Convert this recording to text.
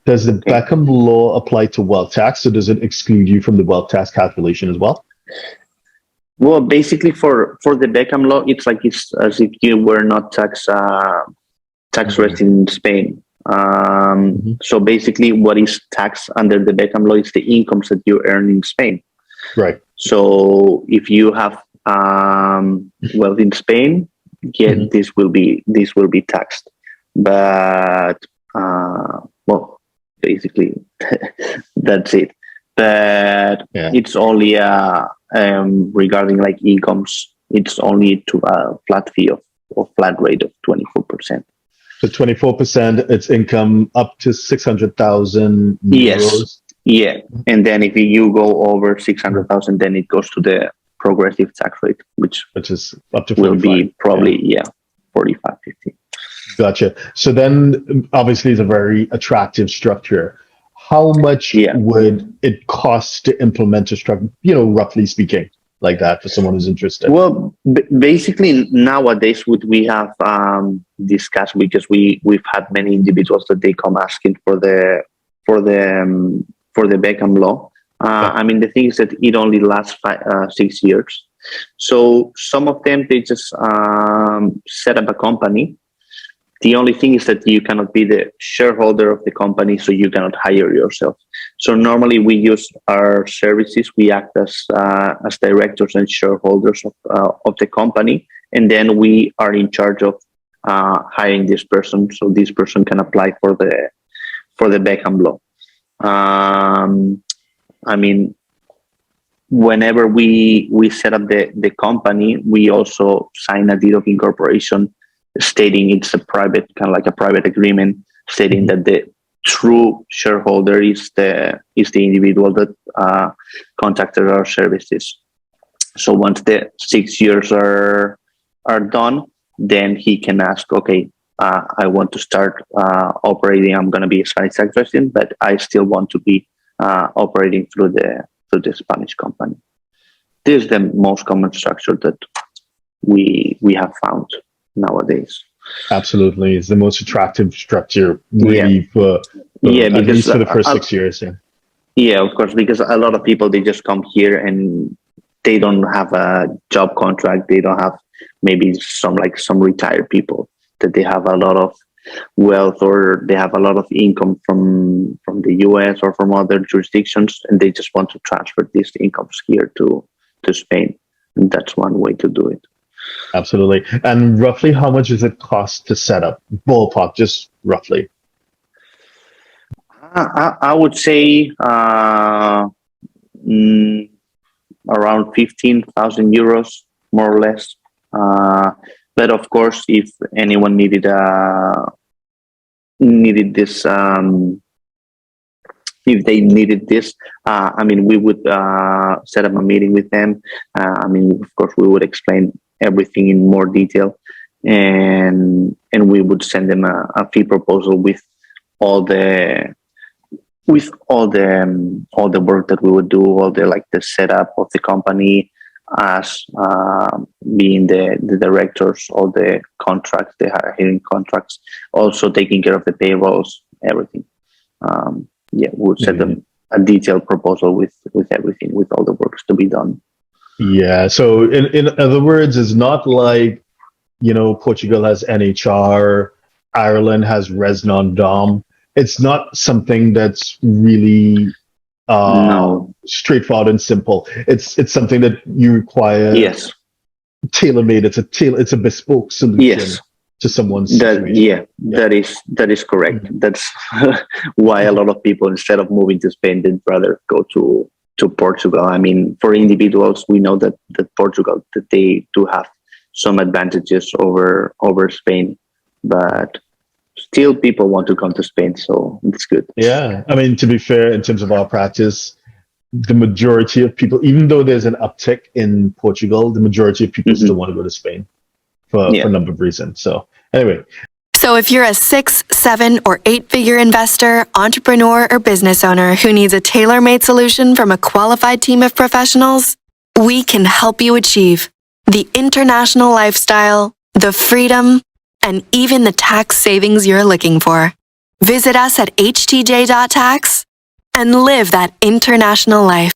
Does the Beckham law apply to wealth tax, or does it exclude you from the wealth tax calculation as well? Well, basically, for the Beckham law, it's as if you were not tax Mhm. resident in Spain. Mhm. So basically, what is taxed under the Beckham law is the incomes that you earn in Spain. Right. So if you have wealth in Spain, yeah, Mhm. this will be taxed. But well, basically that's it. But Yeah. it's only regarding like incomes. It's only to a flat fee of flat rate of 24%. So 24%, it's income up to 600,000 Yes, euros. yeah. And then if you go over 600,000, then it goes to the progressive tax rate, which Which is up to will 45. be Yeah. probably 45, 50. Gotcha. So then obviously it's a very attractive structure. How much Yeah. would it cost to implement a structure, roughly speaking, like that for someone who's interested? Well, basically nowadays, what we have discussed, because we've had many individuals that they come asking for the for the Beckham law. Yeah. I mean, the thing is that it only lasts 6 years. So some of them they just set up a company. The only thing is that you cannot be the shareholder of the company, so you cannot hire yourself. So normally we use our services. We act as directors and shareholders of the company, and then we are in charge of hiring this person. So this person can apply for the Beckham law. I mean, whenever we set up the company, we also sign a deed of incorporation stating it's a private, kind of like a private agreement, stating that the true shareholder is the individual that contacted our services. So once the 6 years are done, then he can ask, okay, I want to start operating. I'm going to be a Spanish tax resident, but I still want to be operating through the Spanish company. This is the most common structure that we have found nowadays. Absolutely. It's the most attractive structure, Yeah, really, for yeah, at because least for the first 6 years. Yeah. yeah, of course, because a lot of people they just come here and they don't have a job contract. They don't have maybe some retired people that they have a lot of wealth or they have a lot of income from the US or from other jurisdictions, and they just want to transfer these incomes here to Spain. And that's one way to do it. Absolutely. And roughly how much does it cost to set up? Ballpark, just roughly. I would say mm, around 15,000 euros, more or less. But of course, if anyone needed this, if they needed this, I mean, we would set up a meeting with them. I mean, of course, we would explain everything in more detail, and we would send them a fee proposal with all the all the work that we would do, all the setup of the company, as being the directors, all the contracts, the hiring contracts, also taking care of the payrolls, everything. Yeah, we would send them a detailed proposal with everything, with all the works to be done. Yeah. So in other words, it's not like, Portugal has NHR, Ireland has Res Non Dom. It's not something that's really No. straightforward and simple. It's something that you require Yes. tailor made. It's a bespoke solution Yes. to someone's situation. Yeah, that is correct. Mhm. That's why a lot of people, instead of moving to Spain, they'd rather go to Portugal. I mean, for individuals, we know that Portugal, that they do have some advantages over Spain, but still people want to come to Spain, so it's good. Yeah. I mean, to be fair, in terms of our practice, the majority of people, even though there's an uptick in Portugal, the majority of people still Hmm. want to go to Spain for Yeah. a number of reasons. So anyway, So if you're a 6, 7, or 8-figure investor, entrepreneur, or business owner who needs a tailor-made solution from a qualified team of professionals, we can help you achieve the international lifestyle, the freedom, and even the tax savings you're looking for. Visit us at htj.tax and live that international life.